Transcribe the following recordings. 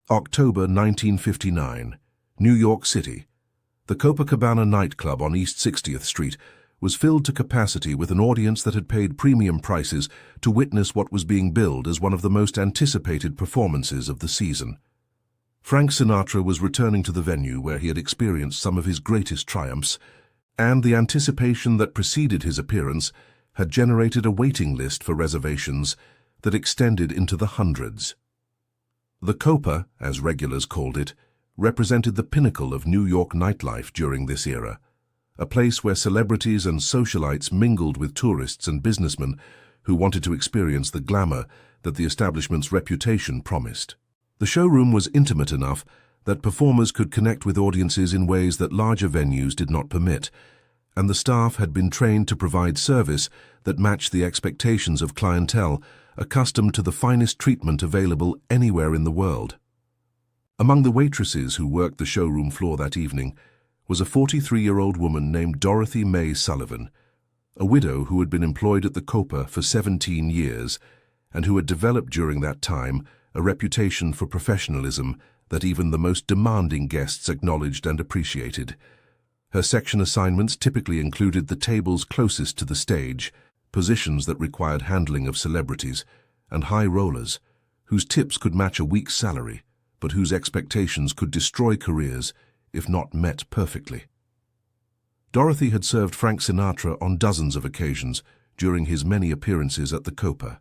October 1959, New York City. The Copacabana nightclub on East 60th Street was filled to capacity with an audience that had paid premium prices to witness what was being billed as one of the most anticipated performances of the season. Frank Sinatra was returning to the venue where he had experienced some of his greatest triumphs, and the anticipation that preceded his appearance had generated a waiting list for reservations that extended into the hundreds. The Copa, as regulars called it, represented the pinnacle of New York nightlife during this era, a place where celebrities and socialites mingled with tourists and businessmen who wanted to experience the glamour that the establishment's reputation promised. The showroom was intimate enough that performers could connect with audiences in ways that larger venues did not permit, and the staff had been trained to provide service that matched the expectations of clientele accustomed to the finest treatment available anywhere in the world. Among the waitresses who worked the showroom floor that evening was a 43-year-old woman named Dorothy Mae Sullivan, a widow who had been employed at the Copa for 17 years and who had developed during that time a reputation for professionalism that even the most demanding guests acknowledged and appreciated. Her section assignments typically included the tables closest to the stage, positions that required handling of celebrities, and high rollers, whose tips could match a week's salary, but whose expectations could destroy careers if not met perfectly. Dorothy had served Frank Sinatra on dozens of occasions during his many appearances at the Copa,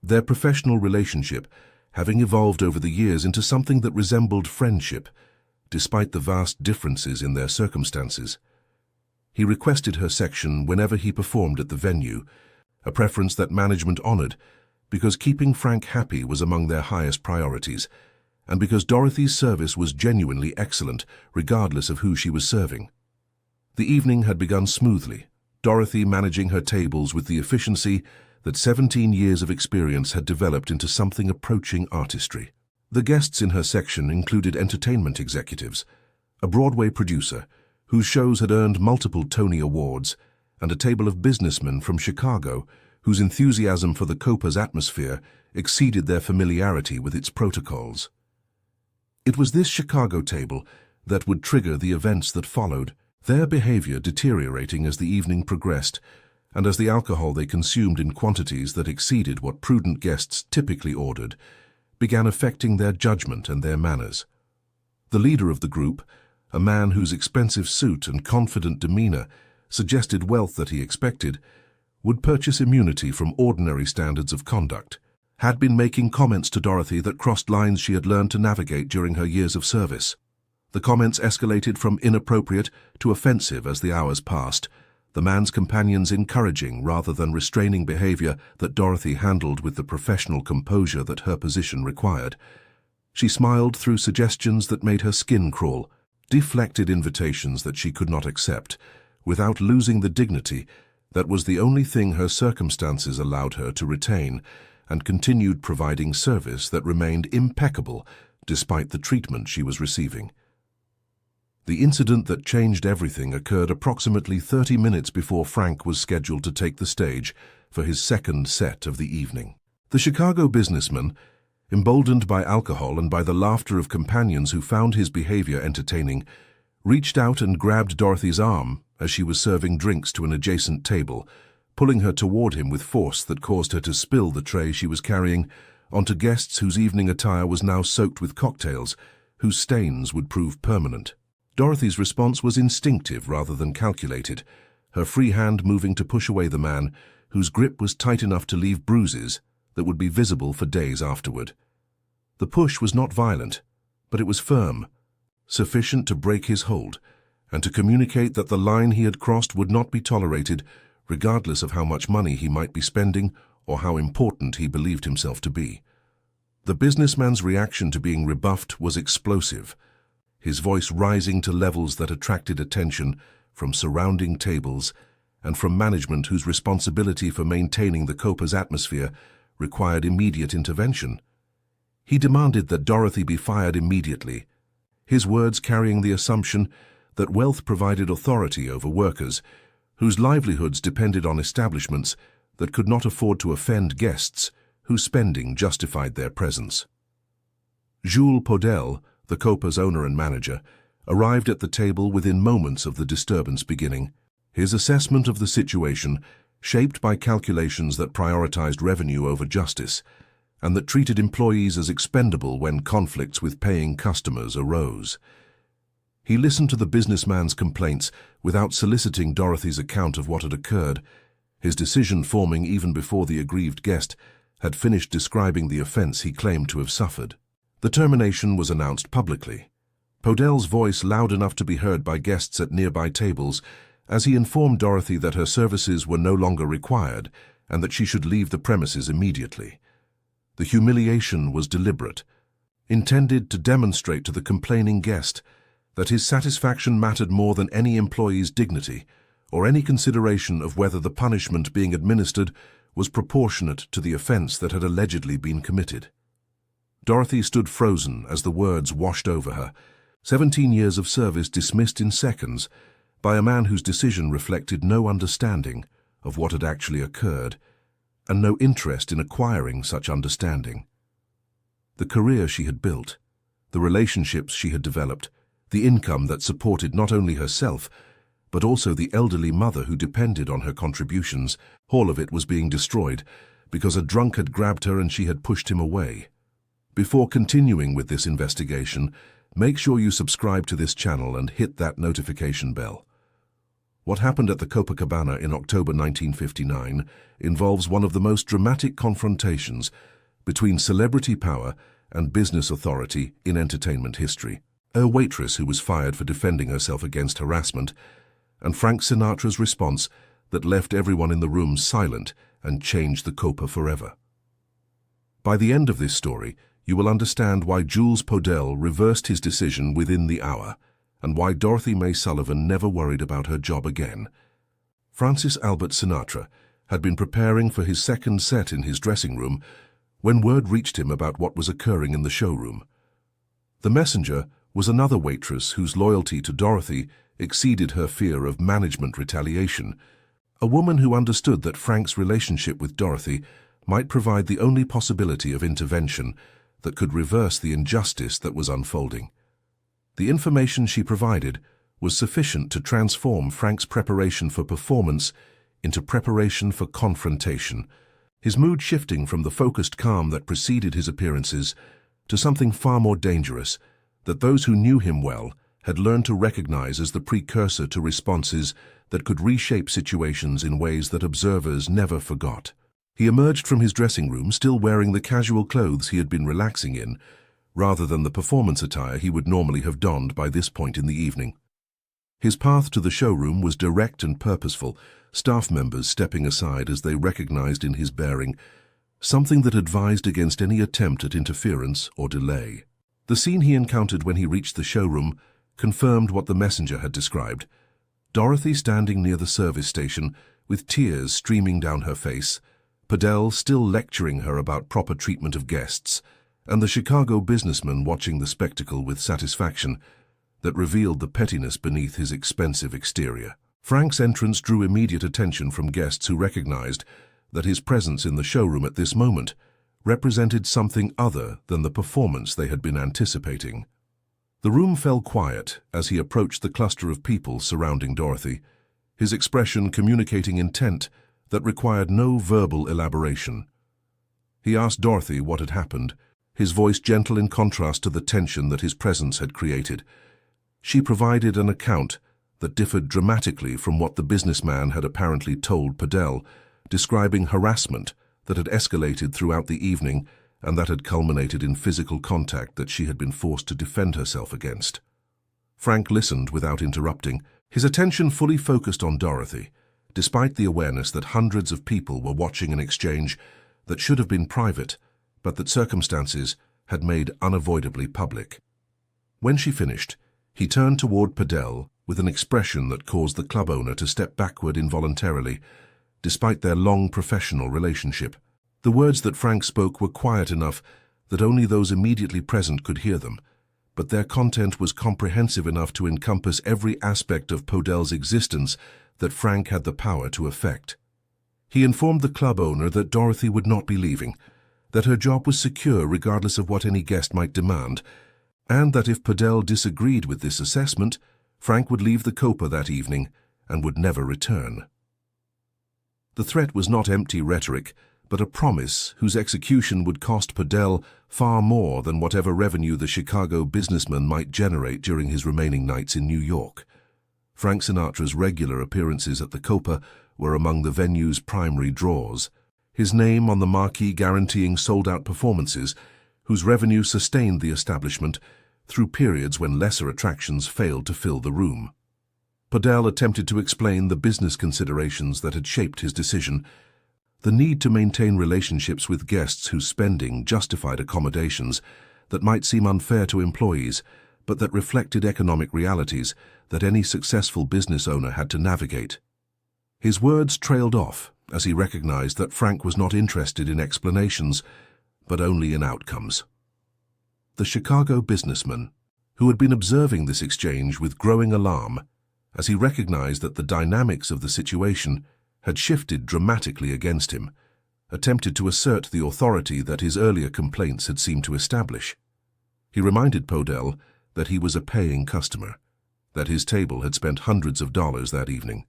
their professional relationship having evolved over the years into something that resembled friendship, despite the vast differences in their circumstances. He requested her section whenever he performed at the venue, a preference that management honored because keeping Frank happy was among their highest priorities, and because Dorothy's service was genuinely excellent, regardless of who she was serving. The evening had begun smoothly, Dorothy managing her tables with the efficiency that 17 years of experience had developed into something approaching artistry. The guests in her section included entertainment executives, a Broadway producer whose shows had earned multiple Tony Awards, and a table of businessmen from Chicago whose enthusiasm for the Copa's atmosphere exceeded their familiarity with its protocols. It was this Chicago table that would trigger the events that followed, their behavior deteriorating as the evening progressed, and as the alcohol they consumed in quantities that exceeded what prudent guests typically ordered began affecting their judgment and their manners. The leader of the group, a man whose expensive suit and confident demeanor suggested wealth that he expected, would purchase immunity from ordinary standards of conduct, had been making comments to Dorothy that crossed lines she had learned to navigate during her years of service. The comments escalated from inappropriate to offensive as the hours passed, the man's companions encouraging rather than restraining behavior that Dorothy handled with the professional composure that her position required. She smiled through suggestions that made her skin crawl, deflected invitations that she could not accept, without losing the dignity that was the only thing her circumstances allowed her to retain, and continued providing service that remained impeccable despite the treatment she was receiving. The incident that changed everything occurred approximately 30 minutes before Frank was scheduled to take the stage for his second set of the evening. The Chicago businessman, emboldened by alcohol and by the laughter of companions who found his behavior entertaining, reached out and grabbed Dorothy's arm as she was serving drinks to an adjacent table, pulling her toward him with force that caused her to spill the tray she was carrying onto guests whose evening attire was now soaked with cocktails, whose stains would prove permanent. Dorothy's response was instinctive rather than calculated, her free hand moving to push away the man whose grip was tight enough to leave bruises that would be visible for days afterward. The push was not violent, but it was firm, sufficient to break his hold and to communicate that the line he had crossed would not be tolerated, regardless of how much money he might be spending or how important he believed himself to be. The businessman's reaction to being rebuffed was explosive, his voice rising to levels that attracted attention from surrounding tables and from management whose responsibility for maintaining the Copa's atmosphere required immediate intervention. He demanded that Dorothy be fired immediately, his words carrying the assumption that wealth provided authority over workers whose livelihoods depended on establishments that could not afford to offend guests whose spending justified their presence. Jules Podel, the Copa's owner and manager, arrived at the table within moments of the disturbance beginning. His assessment of the situation, shaped by calculations that prioritized revenue over justice, and that treated employees as expendable when conflicts with paying customers arose. He listened to the businessman's complaints without soliciting Dorothy's account of what had occurred, his decision forming even before the aggrieved guest had finished describing the offense he claimed to have suffered. The termination was announced publicly, Podel's voice loud enough to be heard by guests at nearby tables, as he informed Dorothy that her services were no longer required and that she should leave the premises immediately. The humiliation was deliberate, intended to demonstrate to the complaining guest that his satisfaction mattered more than any employee's dignity or any consideration of whether the punishment being administered was proportionate to the offense that had allegedly been committed. Dorothy stood frozen as the words washed over her, 17 years of service dismissed in seconds by a man whose decision reflected no understanding of what had actually occurred and no interest in acquiring such understanding. The career she had built, the relationships she had developed, the income that supported not only herself, but also the elderly mother who depended on her contributions, all of it was being destroyed because a drunk had grabbed her and she had pushed him away. Before continuing with this investigation, make sure you subscribe to this channel and hit that notification bell. What happened at the Copacabana in October 1959 involves one of the most dramatic confrontations between celebrity power and business authority in entertainment history. A waitress who was fired for defending herself against harassment, and Frank Sinatra's response that left everyone in the room silent and changed the Copa forever. By the end of this story, you will understand why Jules Podel reversed his decision within the hour, and why Dorothy Mae Sullivan never worried about her job again. Francis Albert Sinatra had been preparing for his second set in his dressing room when word reached him about what was occurring in the showroom. The messenger was another waitress whose loyalty to Dorothy exceeded her fear of management retaliation, a woman who understood that Frank's relationship with Dorothy might provide the only possibility of intervention that could reverse the injustice that was unfolding. The information she provided was sufficient to transform Frank's preparation for performance into preparation for confrontation, his mood shifting from the focused calm that preceded his appearances to something far more dangerous that those who knew him well had learned to recognize as the precursor to responses that could reshape situations in ways that observers never forgot. He emerged from his dressing room still wearing the casual clothes he had been relaxing in, rather than the performance attire he would normally have donned by this point in the evening. His path to the showroom was direct and purposeful, staff members stepping aside as they recognized in his bearing something that advised against any attempt at interference or delay. The scene he encountered when he reached the showroom confirmed what the messenger had described. Dorothy standing near the service station with tears streaming down her face, Podel still lecturing her about proper treatment of guests, and the Chicago businessman watching the spectacle with satisfaction that revealed the pettiness beneath his expensive exterior. Frank's entrance drew immediate attention from guests who recognized that his presence in the showroom at this moment represented something other than the performance they had been anticipating. The room fell quiet as he approached the cluster of people surrounding Dorothy, his expression communicating intent that required no verbal elaboration. He asked Dorothy what had happened, his voice gentle in contrast to the tension that his presence had created. She provided an account that differed dramatically from what the businessman had apparently told Podel, describing harassment that had escalated throughout the evening and that had culminated in physical contact that she had been forced to defend herself against. Frank listened without interrupting, his attention fully focused on Dorothy, despite the awareness that hundreds of people were watching an exchange that should have been private, but that circumstances had made unavoidably public. When she finished, he turned toward Podel with an expression that caused the club owner to step backward involuntarily, despite their long professional relationship. The words that Frank spoke were quiet enough that only those immediately present could hear them, but their content was comprehensive enough to encompass every aspect of Podel's existence that Frank had the power to affect. He informed the club owner that Dorothy would not be leaving, that her job was secure regardless of what any guest might demand, and that if Podell disagreed with this assessment, Frank would leave the Copa that evening and would never return. The threat was not empty rhetoric, but a promise whose execution would cost Podell far more than whatever revenue the Chicago businessman might generate during his remaining nights in New York. Frank Sinatra's regular appearances at the Copa were among the venue's primary draws, his name on the marquee guaranteeing sold-out performances, whose revenue sustained the establishment through periods when lesser attractions failed to fill the room. Podell attempted to explain the business considerations that had shaped his decision, the need to maintain relationships with guests whose spending justified accommodations that might seem unfair to employees, but that reflected economic realities that any successful business owner had to navigate. His words trailed off as he recognized that Frank was not interested in explanations, but only in outcomes. The Chicago businessman, who had been observing this exchange with growing alarm, as he recognized that the dynamics of the situation had shifted dramatically against him, attempted to assert the authority that his earlier complaints had seemed to establish. He reminded Podell that he was a paying customer, that his table had spent hundreds of dollars that evening,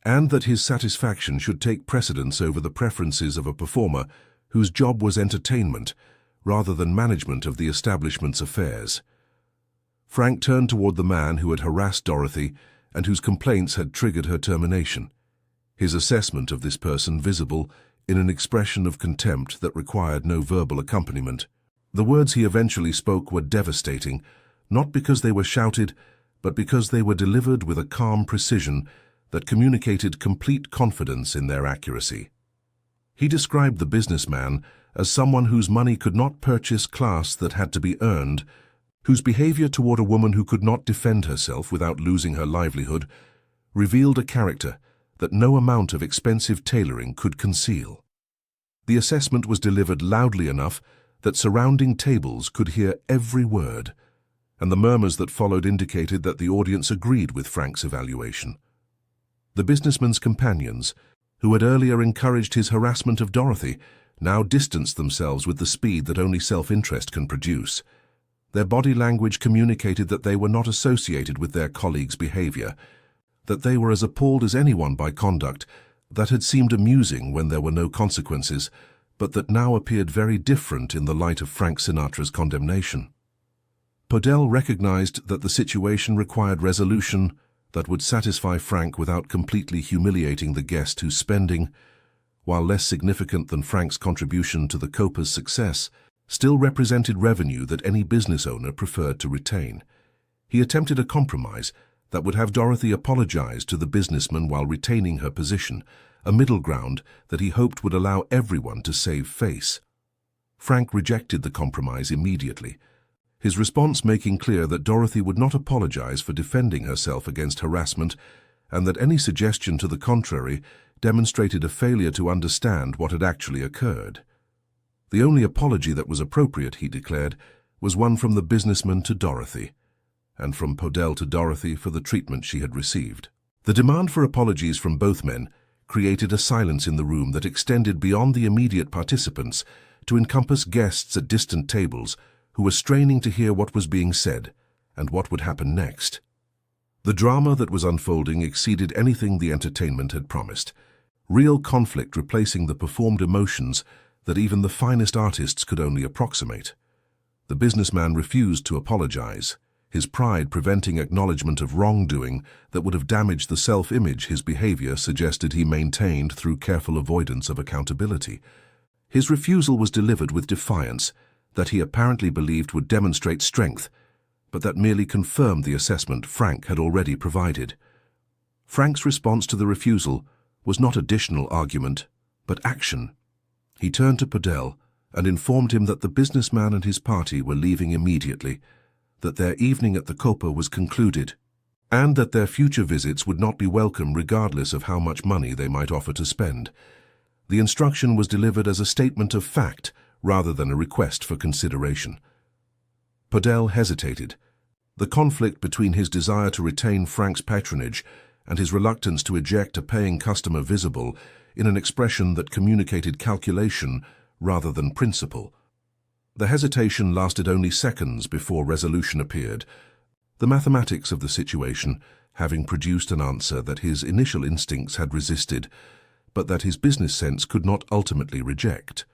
and that his satisfaction should take precedence over the preferences of a performer whose job was entertainment rather than management of the establishment's affairs. Frank turned toward the man who had harassed Dorothy and whose complaints had triggered her termination, his assessment of this person visible in an expression of contempt that required no verbal accompaniment. The words he eventually spoke were devastating, not because they were shouted, but because they were delivered with a calm precision that communicated complete confidence in their accuracy. He described the businessman as someone whose money could not purchase class that had to be earned, whose behavior toward a woman who could not defend herself without losing her livelihood revealed a character that no amount of expensive tailoring could conceal. The assessment was delivered loudly enough that surrounding tables could hear every word, and the murmurs that followed indicated that the audience agreed with Frank's evaluation. The businessman's companions, who had earlier encouraged his harassment of Dorothy, now distanced themselves with the speed that only self-interest can produce. Their body language communicated that they were not associated with their colleagues' behavior, that they were as appalled as anyone by conduct that had seemed amusing when there were no consequences, but that now appeared very different in the light of Frank Sinatra's condemnation. Podell recognized that the situation required resolution that would satisfy Frank without completely humiliating the guest whose spending, while less significant than Frank's contribution to the Copa's success, still represented revenue that any business owner preferred to retain. He attempted a compromise that would have Dorothy apologize to the businessman while retaining her position, a middle ground that he hoped would allow everyone to save face. Frank rejected the compromise immediately, his response making clear that Dorothy would not apologize for defending herself against harassment, and that any suggestion to the contrary demonstrated a failure to understand what had actually occurred. The only apology that was appropriate, he declared, was one from the businessman to Dorothy, and from Podell to Dorothy for the treatment she had received. The demand for apologies from both men created a silence in the room that extended beyond the immediate participants to encompass guests at distant tables who were straining to hear what was being said and what would happen next. The drama that was unfolding exceeded anything the entertainment had promised, real conflict replacing the performed emotions that even the finest artists could only approximate. The businessman refused to apologize, his pride preventing acknowledgement of wrongdoing that would have damaged the self-image his behavior suggested he maintained through careful avoidance of accountability. His refusal was delivered with defiance that he apparently believed would demonstrate strength, but that merely confirmed the assessment Frank had already provided. Frank's response to the refusal was not additional argument, but action. He turned to Podell and informed him that the businessman and his party were leaving immediately, that their evening at the Copa was concluded, and that their future visits would not be welcome regardless of how much money they might offer to spend. The instruction was delivered as a statement of fact rather than a request for consideration. Podell hesitated. The conflict between his desire to retain Frank's patronage and his reluctance to eject a paying customer visible in an expression that communicated calculation rather than principle. The hesitation lasted only seconds before resolution appeared, the mathematics of the situation having produced an answer that his initial instincts had resisted, but that his business sense could not ultimately reject.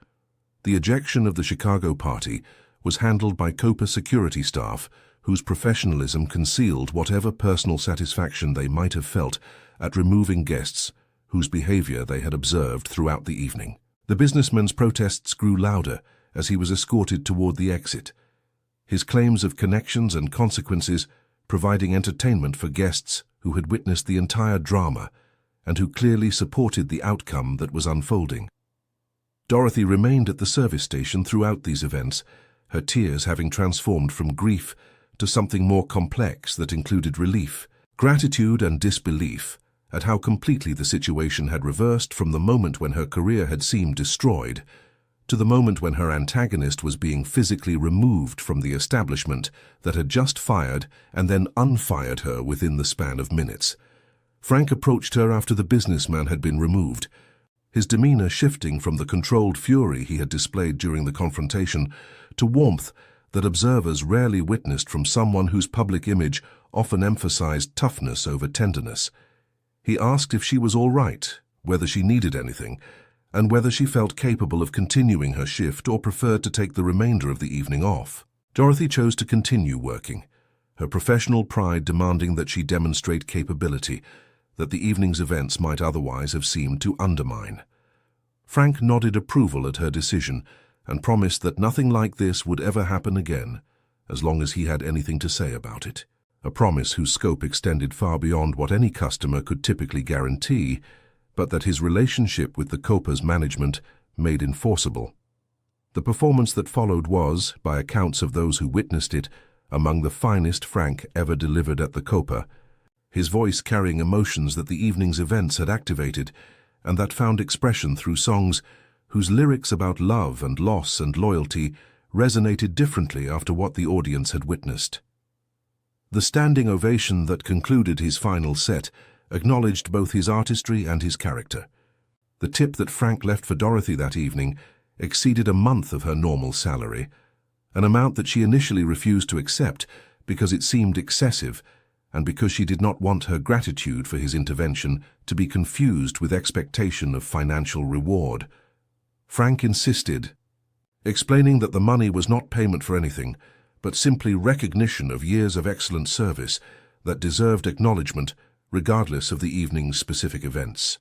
The ejection of the Chicago party was handled by Copa security staff, whose professionalism concealed whatever personal satisfaction they might have felt at removing guests whose behavior they had observed throughout the evening. The businessman's protests grew louder as he was escorted toward the exit, his claims of connections and consequences providing entertainment for guests who had witnessed the entire drama and who clearly supported the outcome that was unfolding. Dorothy remained at the service station throughout these events, her tears having transformed from grief to something more complex that included relief, gratitude and disbelief at how completely the situation had reversed from the moment when her career had seemed destroyed to the moment when her antagonist was being physically removed from the establishment that had just fired and then unfired her within the span of minutes. Frank approached her after the businessman had been removed, his demeanor shifting from the controlled fury he had displayed during the confrontation to warmth that observers rarely witnessed from someone whose public image often emphasized toughness over tenderness. He asked if she was all right, whether she needed anything, and whether she felt capable of continuing her shift or preferred to take the remainder of the evening off. Dorothy chose to continue working, her professional pride demanding that she demonstrate capability that the evening's events might otherwise have seemed to undermine. Frank nodded approval at her decision and promised that nothing like this would ever happen again, as long as he had anything to say about it. A promise whose scope extended far beyond what any customer could typically guarantee, but that his relationship with the Copa's management made enforceable. The performance that followed was, by accounts of those who witnessed it, among the finest Frank ever delivered at the Copa, his voice carrying emotions that the evening's events had activated and that found expression through songs whose lyrics about love and loss and loyalty resonated differently after what the audience had witnessed. The standing ovation that concluded his final set acknowledged both his artistry and his character. The tip that Frank left for Dorothy that evening exceeded a month of her normal salary, an amount that she initially refused to accept because it seemed excessive and because she did not want her gratitude for his intervention to be confused with expectation of financial reward. Frank insisted, explaining that the money was not payment for anything, but simply recognition of years of excellent service that deserved acknowledgement regardless of the evening's specific events.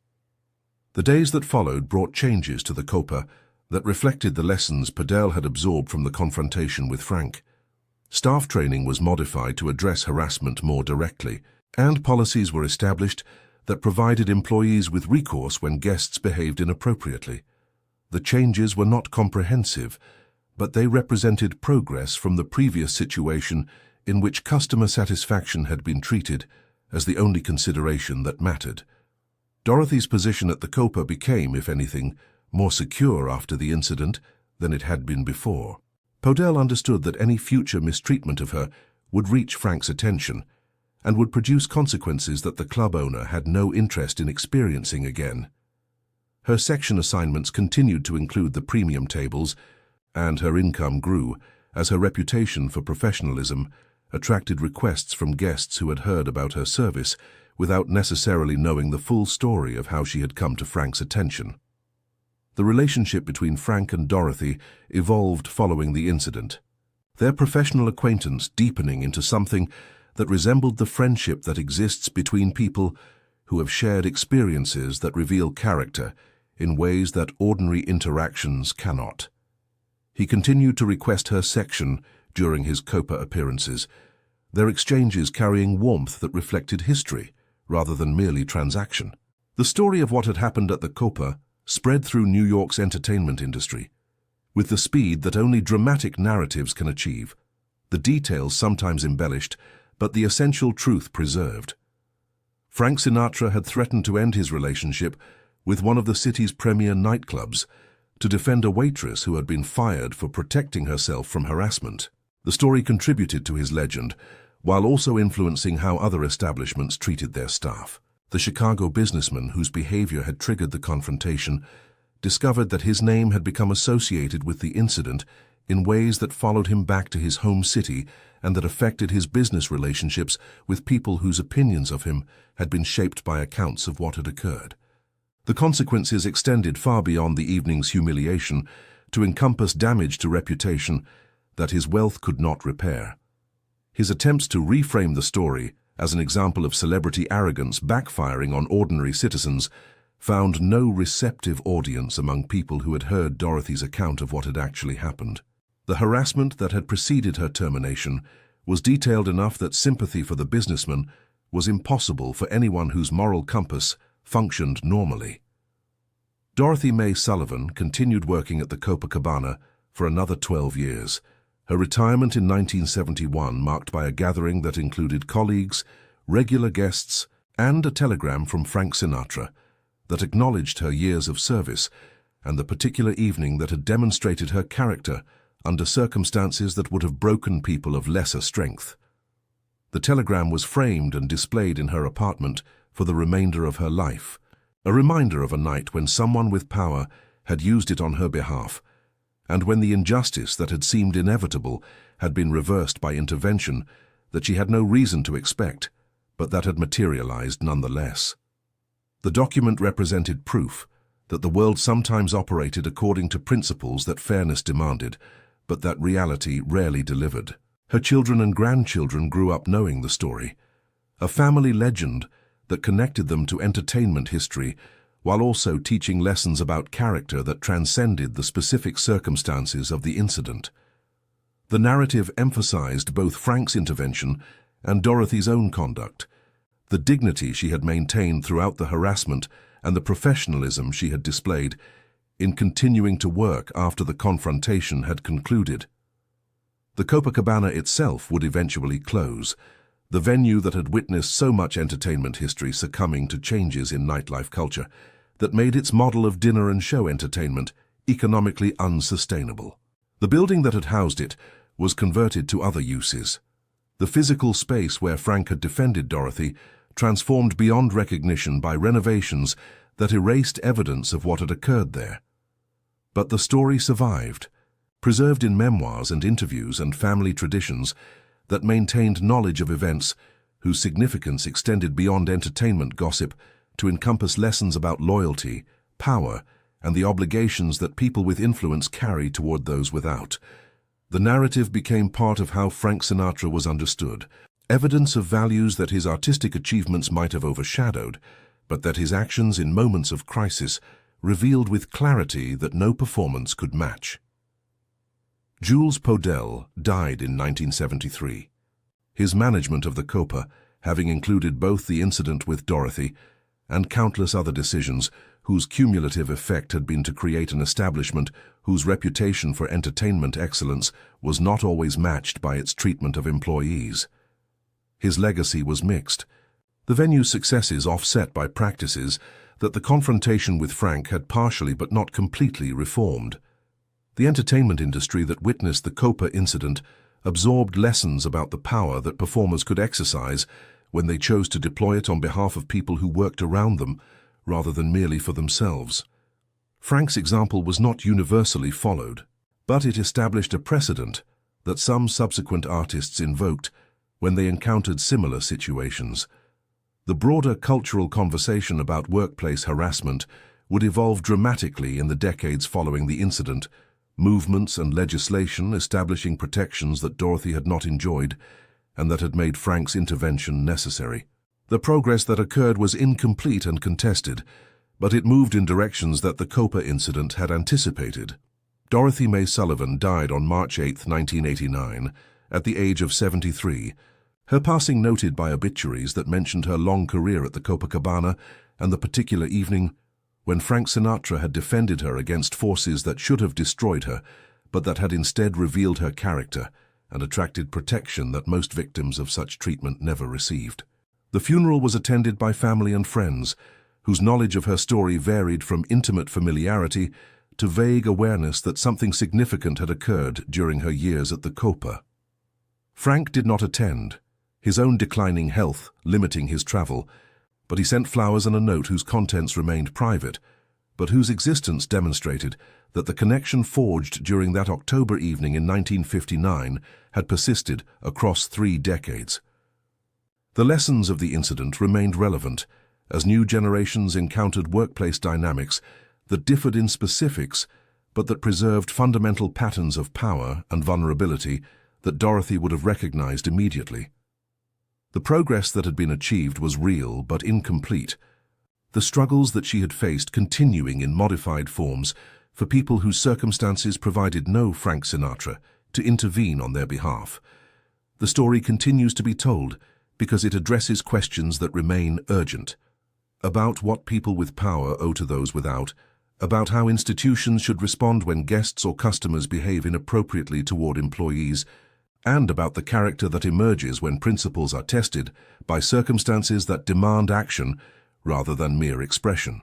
The days that followed brought changes to the Copa that reflected the lessons Padel had absorbed from the confrontation with Frank. Staff training was modified to address harassment more directly, and policies were established that provided employees with recourse when guests behaved inappropriately. The changes were not comprehensive, but they represented progress from the previous situation in which customer satisfaction had been treated as the only consideration that mattered. Dorothy's position at the Copa became, if anything, more secure after the incident than it had been before. Podell understood that any future mistreatment of her would reach Frank's attention and would produce consequences that the club owner had no interest in experiencing again. Her section assignments continued to include the premium tables, and her income grew as her reputation for professionalism attracted requests from guests who had heard about her service without necessarily knowing the full story of how she had come to Frank's attention. The relationship between Frank and Dorothy evolved following the incident, their professional acquaintance deepening into something that resembled the friendship that exists between people who have shared experiences that reveal character in ways that ordinary interactions cannot. He continued to request her section during his Copa appearances, their exchanges carrying warmth that reflected history rather than merely transaction. The story of what had happened at the Copa spread through New York's entertainment industry, with the speed that only dramatic narratives can achieve, the details sometimes embellished, but the essential truth preserved. Frank Sinatra had threatened to end his relationship with one of the city's premier nightclubs to defend a waitress who had been fired for protecting herself from harassment. The story contributed to his legend, while also influencing how other establishments treated their staff. The Chicago businessman whose behavior had triggered the confrontation discovered that his name had become associated with the incident in ways that followed him back to his home city and that affected his business relationships with people whose opinions of him had been shaped by accounts of what had occurred. The consequences extended far beyond the evening's humiliation to encompass damage to reputation that his wealth could not repair. His attempts to reframe the story as an example of celebrity arrogance backfiring on ordinary citizens found no receptive audience among people who had heard Dorothy's account of what had actually happened. The harassment that had preceded her termination was detailed enough that sympathy for the businessman was impossible for anyone whose moral compass functioned normally. Dorothy Mae Sullivan continued working at the Copacabana for another 12 years. Her retirement in 1971 marked by a gathering that included colleagues, regular guests, and a telegram from Frank Sinatra that acknowledged her years of service and the particular evening that had demonstrated her character under circumstances that would have broken people of lesser strength. The telegram was framed and displayed in her apartment for the remainder of her life, a reminder of a night when someone with power had used it on her behalf, and when the injustice that had seemed inevitable had been reversed by intervention that she had no reason to expect, but that had materialized nonetheless. The document represented proof that the world sometimes operated according to principles that fairness demanded, but that reality rarely delivered. Her children and grandchildren grew up knowing the story, a family legend that connected them to entertainment history while also teaching lessons about character that transcended the specific circumstances of the incident. The narrative emphasized both Frank's intervention and Dorothy's own conduct, the dignity she had maintained throughout the harassment and the professionalism she had displayed in continuing to work after the confrontation had concluded. The Copacabana itself would eventually close, the venue that had witnessed so much entertainment history succumbing to changes in nightlife culture that made its model of dinner and show entertainment economically unsustainable. The building that had housed it was converted to other uses. The physical space where Frank had defended Dorothy transformed beyond recognition by renovations that erased evidence of what had occurred there. But the story survived, preserved in memoirs and interviews and family traditions that maintained knowledge of events whose significance extended beyond entertainment gossip to encompass lessons about loyalty, power, and the obligations that people with influence carry toward those without. The narrative became part of how Frank Sinatra was understood, evidence of values that his artistic achievements might have overshadowed, but that his actions in moments of crisis revealed with clarity that no performance could match. Jules Podell died in 1973. His management of the Copa, having included both the incident with Dorothy and countless other decisions whose cumulative effect had been to create an establishment whose reputation for entertainment excellence was not always matched by its treatment of employees. His legacy was mixed, the venue's successes offset by practices that the confrontation with Frank had partially but not completely reformed. The entertainment industry that witnessed the Copa incident absorbed lessons about the power that performers could exercise when they chose to deploy it on behalf of people who worked around them rather than merely for themselves. Frank's example was not universally followed, but it established a precedent that some subsequent artists invoked when they encountered similar situations. The broader cultural conversation about workplace harassment would evolve dramatically in the decades following the incident, movements and legislation establishing protections that Dorothy had not enjoyed and that had made Frank's intervention necessary. The progress that occurred was incomplete and contested, but it moved in directions that the Copa incident had anticipated. Dorothy Mae Sullivan died on March 8, 1989, at the age of 73, her passing noted by obituaries that mentioned her long career at the Copacabana and the particular evening when Frank Sinatra had defended her against forces that should have destroyed her, but that had instead revealed her character and attracted protection that most victims of such treatment never received. The funeral was attended by family and friends, whose knowledge of her story varied from intimate familiarity to vague awareness that something significant had occurred during her years at the Copa. Frank did not attend, his own declining health limiting his travel, but he sent flowers and a note whose contents remained private, but whose existence demonstrated that the connection forged during that October evening in 1959 had persisted across 3 decades. The lessons of the incident remained relevant as new generations encountered workplace dynamics that differed in specifics but that preserved fundamental patterns of power and vulnerability that Dorothy would have recognized immediately. The progress that had been achieved was real but incomplete, the struggles that she had faced continuing in modified forms for people whose circumstances provided no Frank Sinatra to intervene on their behalf. The story continues to be told because it addresses questions that remain urgent, about what people with power owe to those without, about how institutions should respond when guests or customers behave inappropriately toward employees, and about the character that emerges when principles are tested by circumstances that demand action rather than mere expression.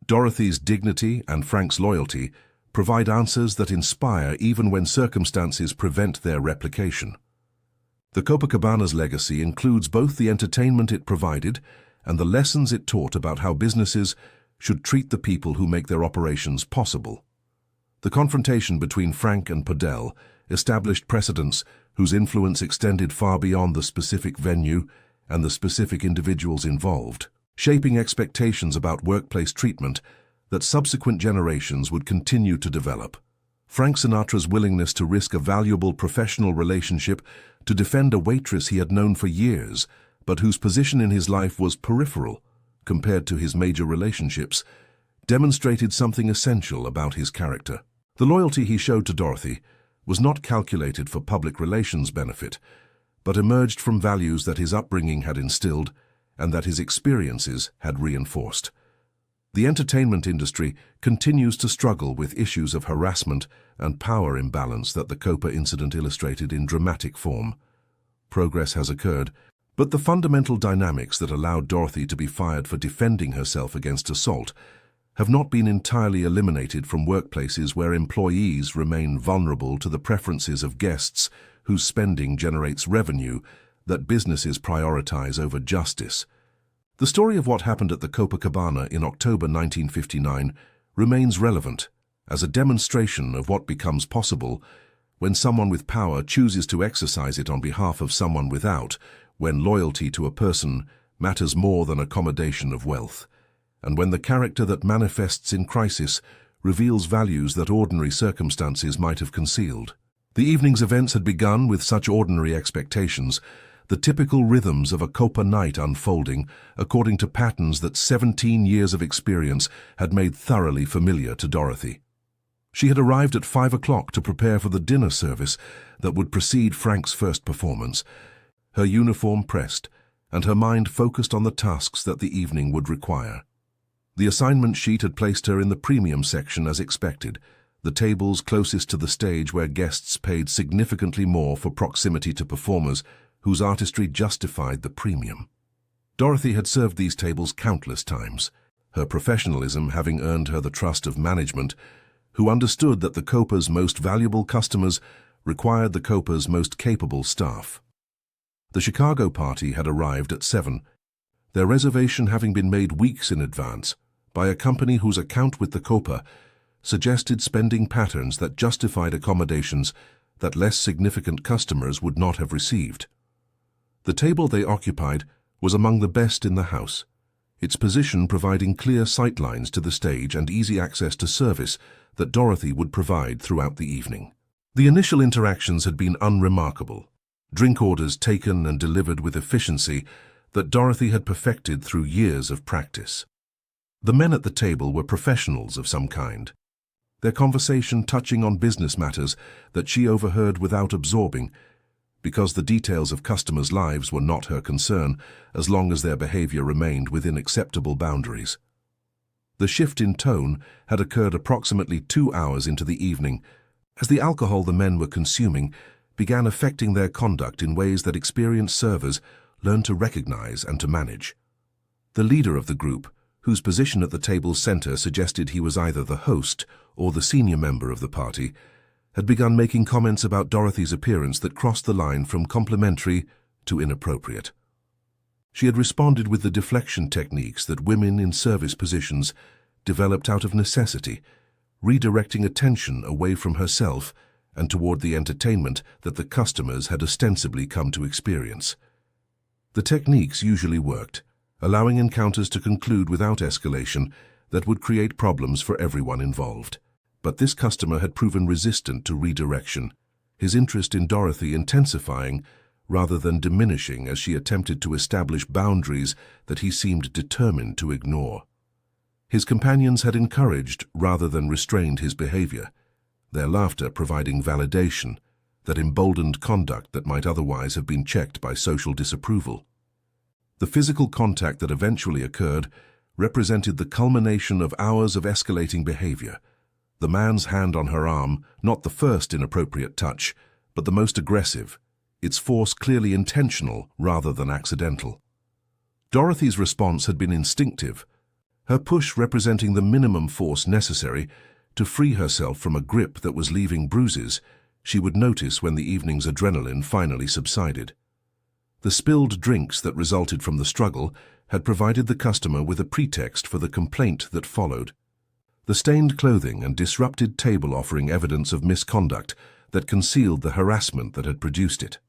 Dorothy's dignity and Frank's loyalty provide answers that inspire even when circumstances prevent their replication. The Copacabana's legacy includes both the entertainment it provided and the lessons it taught about how businesses should treat the people who make their operations possible. The confrontation between Frank and Padel established precedents whose influence extended far beyond the specific venue and the specific individuals involved, shaping expectations about workplace treatment that subsequent generations would continue to develop. Frank Sinatra's willingness to risk a valuable professional relationship to defend a waitress he had known for years, but whose position in his life was peripheral compared to his major relationships, demonstrated something essential about his character. The loyalty he showed to Dorothy was not calculated for public relations benefit, but emerged from values that his upbringing had instilled and that his experiences had reinforced. The entertainment industry continues to struggle with issues of harassment and power imbalance that the Copa incident illustrated in dramatic form. Progress has occurred, but the fundamental dynamics that allowed Dorothy to be fired for defending herself against assault have not been entirely eliminated from workplaces where employees remain vulnerable to the preferences of guests whose spending generates revenue that businesses prioritize over justice. The story of what happened at the Copacabana in October 1959 remains relevant as a demonstration of what becomes possible when someone with power chooses to exercise it on behalf of someone without, when loyalty to a person matters more than accommodation of wealth, and when the character that manifests in crisis reveals values that ordinary circumstances might have concealed. The evening's events had begun with such ordinary expectations, the typical rhythms of a Copa night unfolding according to patterns that 17 years of experience had made thoroughly familiar to Dorothy. She had arrived at 5 o'clock to prepare for the dinner service that would precede Frank's first performance, her uniform pressed and her mind focused on the tasks that the evening would require. The assignment sheet had placed her in the premium section as expected, the tables closest to the stage where guests paid significantly more for proximity to performers whose artistry justified the premium. Dorothy had served these tables countless times, her professionalism having earned her the trust of management, who understood that the Copa's most valuable customers required the Copa's most capable staff. The Chicago party had arrived at 7, their reservation having been made weeks in advance by a company whose account with the Copa suggested spending patterns that justified accommodations that less significant customers would not have received. The table they occupied was among the best in the house, its position providing clear sightlines to the stage and easy access to service that Dorothy would provide throughout the evening. The initial interactions had been unremarkable, drink orders taken and delivered with efficiency that Dorothy had perfected through years of practice. The men at the table were professionals of some kind, their conversation touching on business matters that she overheard without absorbing, because the details of customers' lives were not her concern as long as their behavior remained within acceptable boundaries. The shift in tone had occurred approximately 2 hours into the evening, as the alcohol the men were consuming began affecting their conduct in ways that experienced servers learned to recognize and to manage. The leader of the group, whose position at the table's center suggested he was either the host or the senior member of the party, had begun making comments about Dorothy's appearance that crossed the line from complimentary to inappropriate. She had responded with the deflection techniques that women in service positions developed out of necessity, redirecting attention away from herself and toward the entertainment that the customers had ostensibly come to experience. The techniques usually worked, allowing encounters to conclude without escalation that would create problems for everyone involved. But this customer had proven resistant to redirection, his interest in Dorothy intensifying rather than diminishing as she attempted to establish boundaries that he seemed determined to ignore. His companions had encouraged rather than restrained his behavior, their laughter providing validation that emboldened conduct that might otherwise have been checked by social disapproval. The physical contact that eventually occurred represented the culmination of hours of escalating behavior. The man's hand on her arm, not the first inappropriate touch, but the most aggressive, its force clearly intentional rather than accidental. Dorothy's response had been instinctive, her push representing the minimum force necessary to free herself from a grip that was leaving bruises she would notice when the evening's adrenaline finally subsided. The spilled drinks that resulted from the struggle had provided the customer with a pretext for the complaint that followed. The stained clothing and disrupted table offering evidence of misconduct that concealed the harassment that had produced it.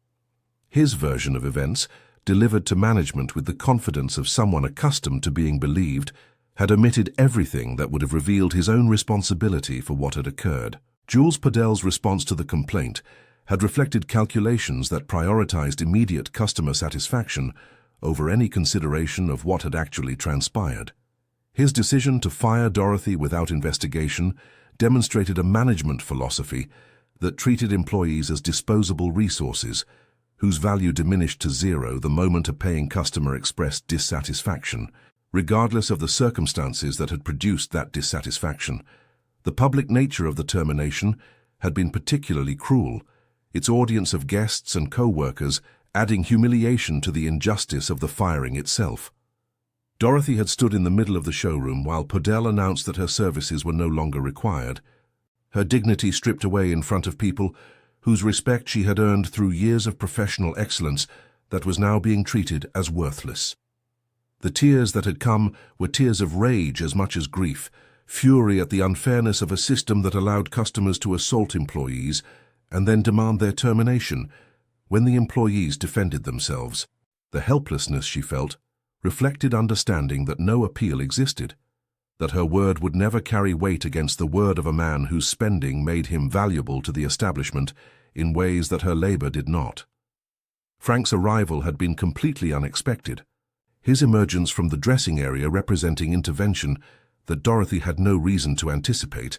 His version of events, delivered to management with the confidence of someone accustomed to being believed, had omitted everything that would have revealed his own responsibility for what had occurred. Jules Padell's response to the complaint had reflected calculations that prioritized immediate customer satisfaction over any consideration of what had actually transpired. His decision to fire Dorothy without investigation demonstrated a management philosophy that treated employees as disposable resources, whose value diminished to zero the moment a paying customer expressed dissatisfaction, regardless of the circumstances that had produced that dissatisfaction. The public nature of the termination had been particularly cruel, its audience of guests and co-workers adding humiliation to the injustice of the firing itself. Dorothy had stood in the middle of the showroom while Padell announced that her services were no longer required, her dignity stripped away in front of people whose respect she had earned through years of professional excellence that was now being treated as worthless. The tears that had come were tears of rage as much as grief, fury at the unfairness of a system that allowed customers to assault employees and then demand their termination when the employees defended themselves. The helplessness she felt reflected understanding that no appeal existed, that her word would never carry weight against the word of a man whose spending made him valuable to the establishment in ways that her labor did not. Frank's arrival had been completely unexpected, his emergence from the dressing area representing intervention that Dorothy had no reason to anticipate,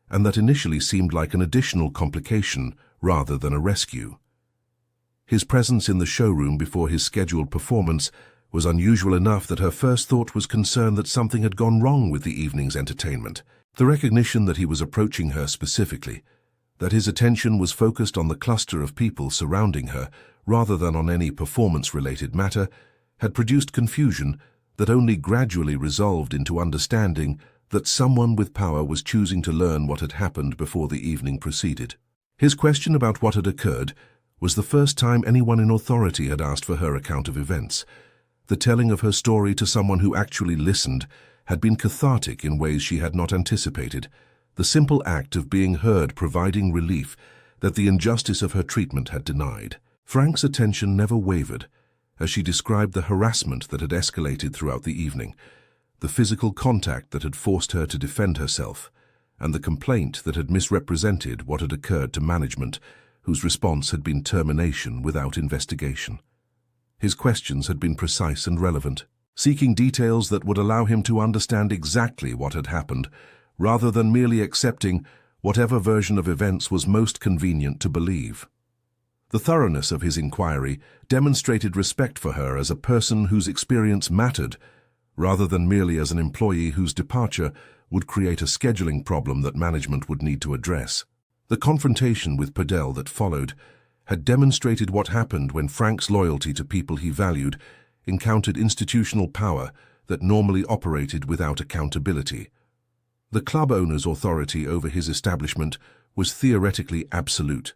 and that initially seemed like an additional complication rather than a rescue. His presence in the showroom before his scheduled performance was unusual enough that her first thought was concern that something had gone wrong with the evening's entertainment. The recognition that he was approaching her specifically, that his attention was focused on the cluster of people surrounding her rather than on any performance-related matter, had produced confusion that only gradually resolved into understanding that someone with power was choosing to learn what had happened before the evening proceeded. His question about what had occurred was the first time anyone in authority had asked for her account of events. The telling of her story to someone who actually listened had been cathartic in ways she had not anticipated, the simple act of being heard providing relief that the injustice of her treatment had denied. Frank's attention never wavered as she described the harassment that had escalated throughout the evening, the physical contact that had forced her to defend herself, and the complaint that had misrepresented what had occurred to management, whose response had been termination without investigation. His questions had been precise and relevant, seeking details that would allow him to understand exactly what had happened, rather than merely accepting whatever version of events was most convenient to believe. The thoroughness of his inquiry demonstrated respect for her as a person whose experience mattered, rather than merely as an employee whose departure would create a scheduling problem that management would need to address. The confrontation with Padell that followed had demonstrated what happened when Frank's loyalty to people he valued encountered institutional power that normally operated without accountability. The club owner's authority over his establishment was theoretically absolute,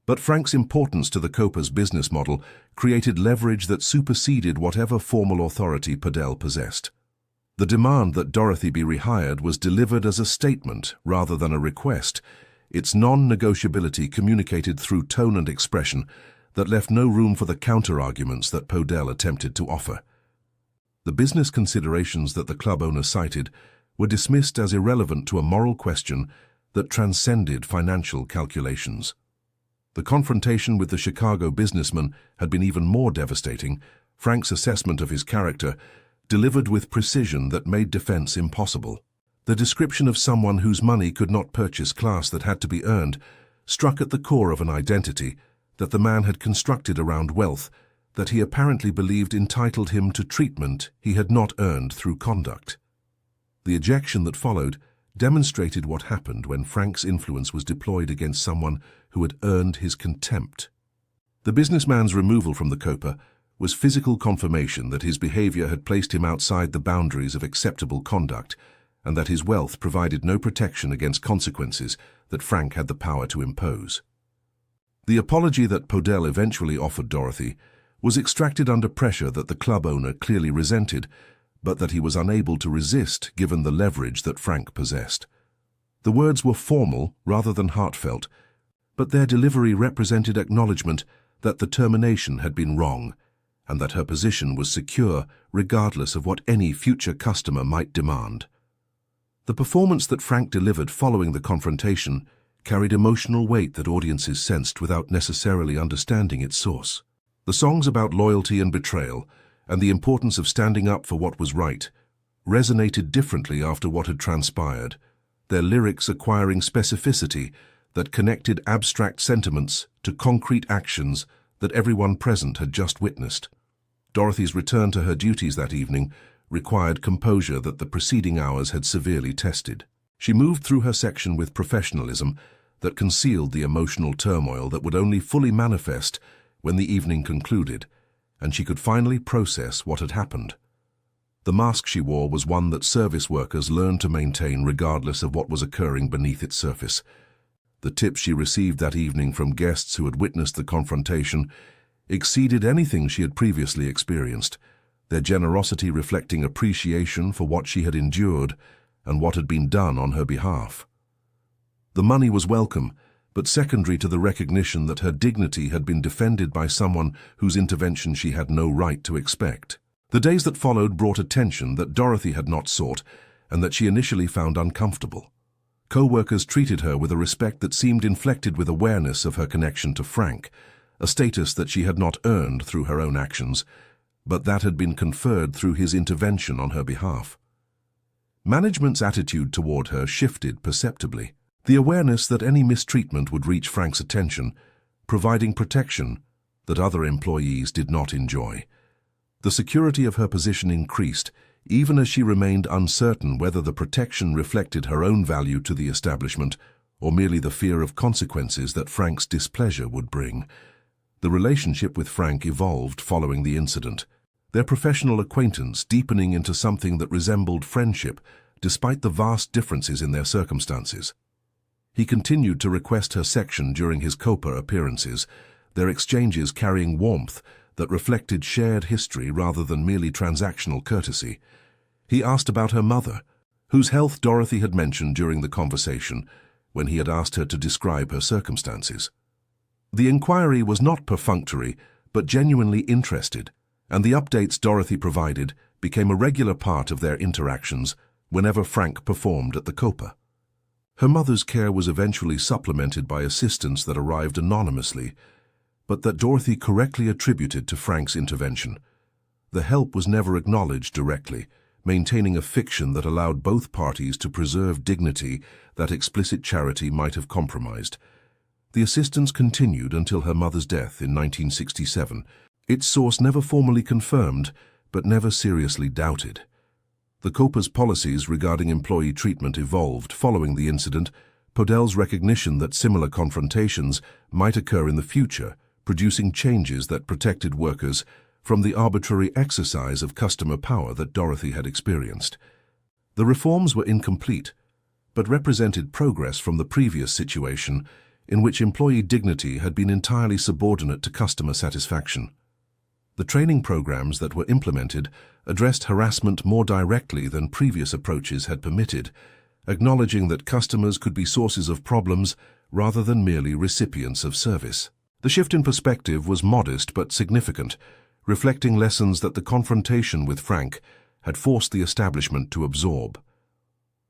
but Frank's importance to the Copa's business model created leverage that superseded whatever formal authority Padell possessed. The demand that Dorothy be rehired was delivered as a statement rather than a request, its non-negotiability communicated through tone and expression that left no room for the counter-arguments that Podell attempted to offer. The business considerations that the club owner cited were dismissed as irrelevant to a moral question that transcended financial calculations. The confrontation with the Chicago businessman had been even more devastating. Frank's assessment of his character, delivered with precision that made defense impossible. The description of someone whose money could not purchase class that had to be earned, struck at the core of an identity that the man had constructed around wealth that he apparently believed entitled him to treatment he had not earned through conduct. The ejection that followed demonstrated what happened when Frank's influence was deployed against someone who had earned his contempt. The businessman's removal from the Copa was physical confirmation that his behavior had placed him outside the boundaries of acceptable conduct and that his wealth provided no protection against consequences that Frank had the power to impose. The apology that Podell eventually offered Dorothy was extracted under pressure that the club owner clearly resented, but that he was unable to resist given the leverage that Frank possessed. The words were formal rather than heartfelt, but their delivery represented acknowledgement that the termination had been wrong, and that her position was secure regardless of what any future customer might demand. The performance that Frank delivered following the confrontation carried emotional weight that audiences sensed without necessarily understanding its source. The songs about loyalty and betrayal, and the importance of standing up for what was right, resonated differently after what had transpired, their lyrics acquiring specificity that connected abstract sentiments to concrete actions that everyone present had just witnessed. Dorothy's return to her duties that evening required composure that the preceding hours had severely tested. She moved through her section with professionalism that concealed the emotional turmoil that would only fully manifest when the evening concluded, and she could finally process what had happened. The mask she wore was one that service workers learned to maintain regardless of what was occurring beneath its surface. The tips she received that evening from guests who had witnessed the confrontation exceeded anything she had previously experienced, their generosity reflecting appreciation for what she had endured and what had been done on her behalf. The money was welcome, but secondary to the recognition that her dignity had been defended by someone whose intervention she had no right to expect. The days that followed brought attention that Dorothy had not sought and that she initially found uncomfortable. Co-workers treated her with a respect that seemed inflected with awareness of her connection to Frank, a status that she had not earned through her own actions, but that had been conferred through his intervention on her behalf. Management's attitude toward her shifted perceptibly. The awareness that any mistreatment would reach Frank's attention, providing protection that other employees did not enjoy. The security of her position increased, even as she remained uncertain whether the protection reflected her own value to the establishment or merely the fear of consequences that Frank's displeasure would bring. The relationship with Frank evolved following the incident, their professional acquaintance deepening into something that resembled friendship despite the vast differences in their circumstances. He continued to request her section during his Copa appearances, their exchanges carrying warmth that reflected shared history rather than merely transactional courtesy. He asked about her mother, whose health Dorothy had mentioned during the conversation when he had asked her to describe her circumstances. The inquiry was not perfunctory, but genuinely interested, and the updates Dorothy provided became a regular part of their interactions whenever Frank performed at the Copa. Her mother's care was eventually supplemented by assistance that arrived anonymously, but that Dorothy correctly attributed to Frank's intervention. The help was never acknowledged directly, maintaining a fiction that allowed both parties to preserve dignity that explicit charity might have compromised. The assistance continued until her mother's death in 1967, its source never formally confirmed, but never seriously doubted. The Copa's policies regarding employee treatment evolved following the incident. Podell's recognition that similar confrontations might occur in the future, producing changes that protected workers from the arbitrary exercise of customer power that Dorothy had experienced. The reforms were incomplete, but represented progress from the previous situation in which employee dignity had been entirely subordinate to customer satisfaction. The training programs that were implemented addressed harassment more directly than previous approaches had permitted, acknowledging that customers could be sources of problems rather than merely recipients of service. The shift in perspective was modest but significant, reflecting lessons that the confrontation with Frank had forced the establishment to absorb.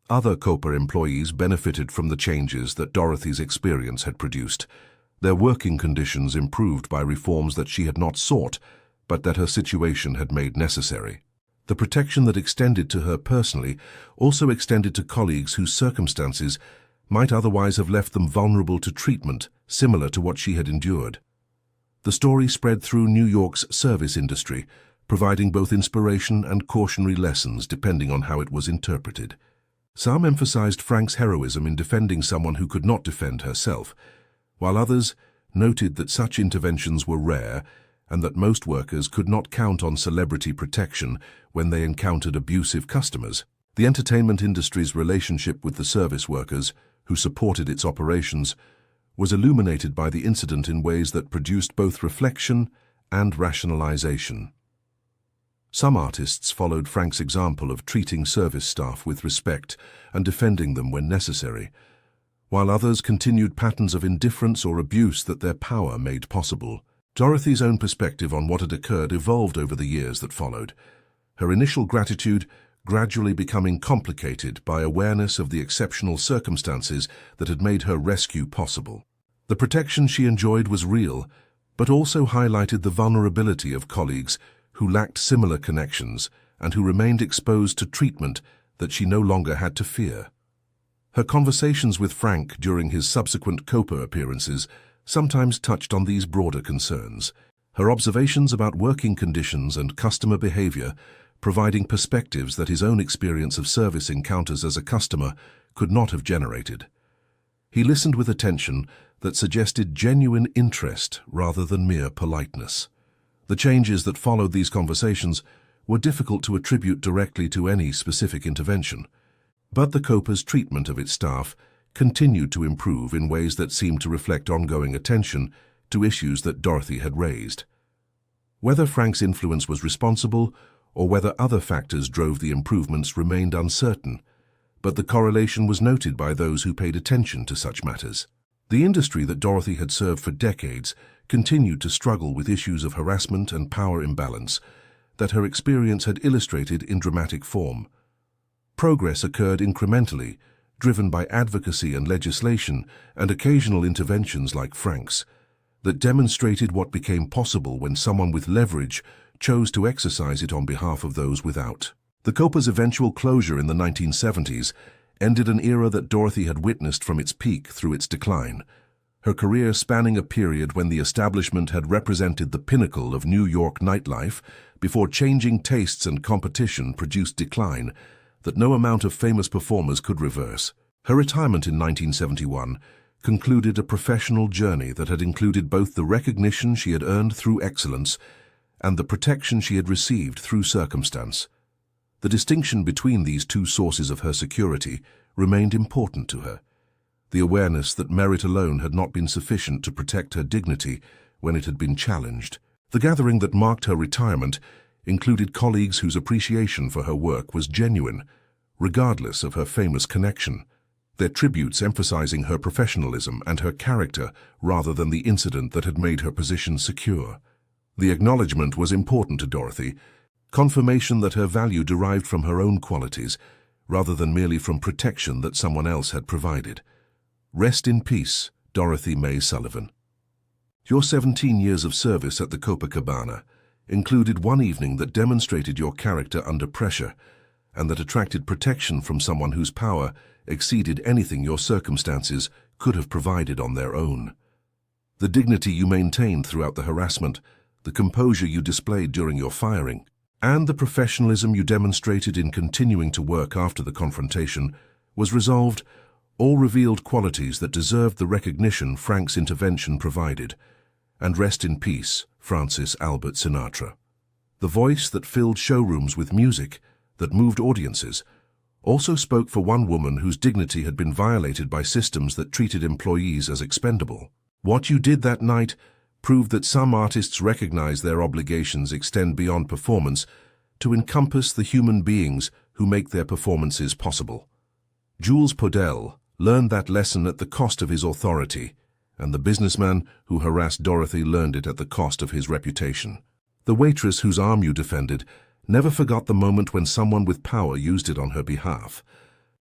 Other Copa employees benefited from the changes that Dorothy's experience had produced. Their working conditions improved by reforms that she had not sought, but that her situation had made necessary. The protection that extended to her personally also extended to colleagues whose circumstances might otherwise have left them vulnerable to treatment similar to what she had endured. The story spread through New York's service industry, providing both inspiration and cautionary lessons depending on how it was interpreted. Some emphasized Frank's heroism in defending someone who could not defend herself, while others noted that such interventions were rare and that most workers could not count on celebrity protection when they encountered abusive customers. The entertainment industry's relationship with the service workers, who supported its operations, was illuminated by the incident in ways that produced both reflection and rationalization. Some artists followed Frank's example of treating service staff with respect and defending them when necessary, while others continued patterns of indifference or abuse that their power made possible. Dorothy's own perspective on what had occurred evolved over the years that followed, her initial gratitude gradually becoming complicated by awareness of the exceptional circumstances that had made her rescue possible. The protection she enjoyed was real, but also highlighted the vulnerability of colleagues who lacked similar connections and who remained exposed to treatment that she no longer had to fear. Her conversations with Frank during his subsequent Copa appearances sometimes touched on these broader concerns, her observations about working conditions and customer behavior providing perspectives that his own experience of service encounters as a customer could not have generated. He listened with attention that suggested genuine interest rather than mere politeness. The changes that followed these conversations were difficult to attribute directly to any specific intervention, but the Copa's treatment of its staff continued to improve in ways that seemed to reflect ongoing attention to issues that Dorothy had raised. Whether Frank's influence was responsible or whether other factors drove the improvements remained uncertain, but the correlation was noted by those who paid attention to such matters. The industry that Dorothy had served for decades continued to struggle with issues of harassment and power imbalance that her experience had illustrated in dramatic form. Progress occurred incrementally, driven by advocacy and legislation and occasional interventions like Frank's, that demonstrated what became possible when someone with leverage chose to exercise it on behalf of those without. The Copa's eventual closure in the 1970s ended an era that Dorothy had witnessed from its peak through its decline, her career spanning a period when the establishment had represented the pinnacle of New York nightlife before changing tastes and competition produced decline that no amount of famous performers could reverse. Her retirement in 1971 concluded a professional journey that had included both the recognition she had earned through excellence and the protection she had received through circumstance. The distinction between these two sources of her security remained important to her, the awareness that merit alone had not been sufficient to protect her dignity when it had been challenged. The gathering that marked her retirement included colleagues whose appreciation for her work was genuine, regardless of her famous connection, their tributes emphasizing her professionalism and her character rather than the incident that had made her position secure. The acknowledgement was important to Dorothy, confirmation that her value derived from her own qualities rather than merely from protection that someone else had provided. Rest in peace, Dorothy Mae Sullivan. Your 17 years of service at the Copacabana included one evening that demonstrated your character under pressure and that attracted protection from someone whose power exceeded anything your circumstances could have provided on their own. The dignity you maintained throughout the harassment, the composure you displayed during your firing, and the professionalism you demonstrated in continuing to work after the confrontation was resolved, all revealed qualities that deserved the recognition Frank's intervention provided. And rest in peace, Francis Albert Sinatra. The voice that filled showrooms with music, that moved audiences, also spoke for one woman whose dignity had been violated by systems that treated employees as expendable. What you did that night proved that some artists recognize their obligations extend beyond performance to encompass the human beings who make their performances possible. Jules Podell learned that lesson at the cost of his authority, and the businessman who harassed Dorothy learned it at the cost of his reputation. The waitress whose arm you defended never forgot the moment when someone with power used it on her behalf.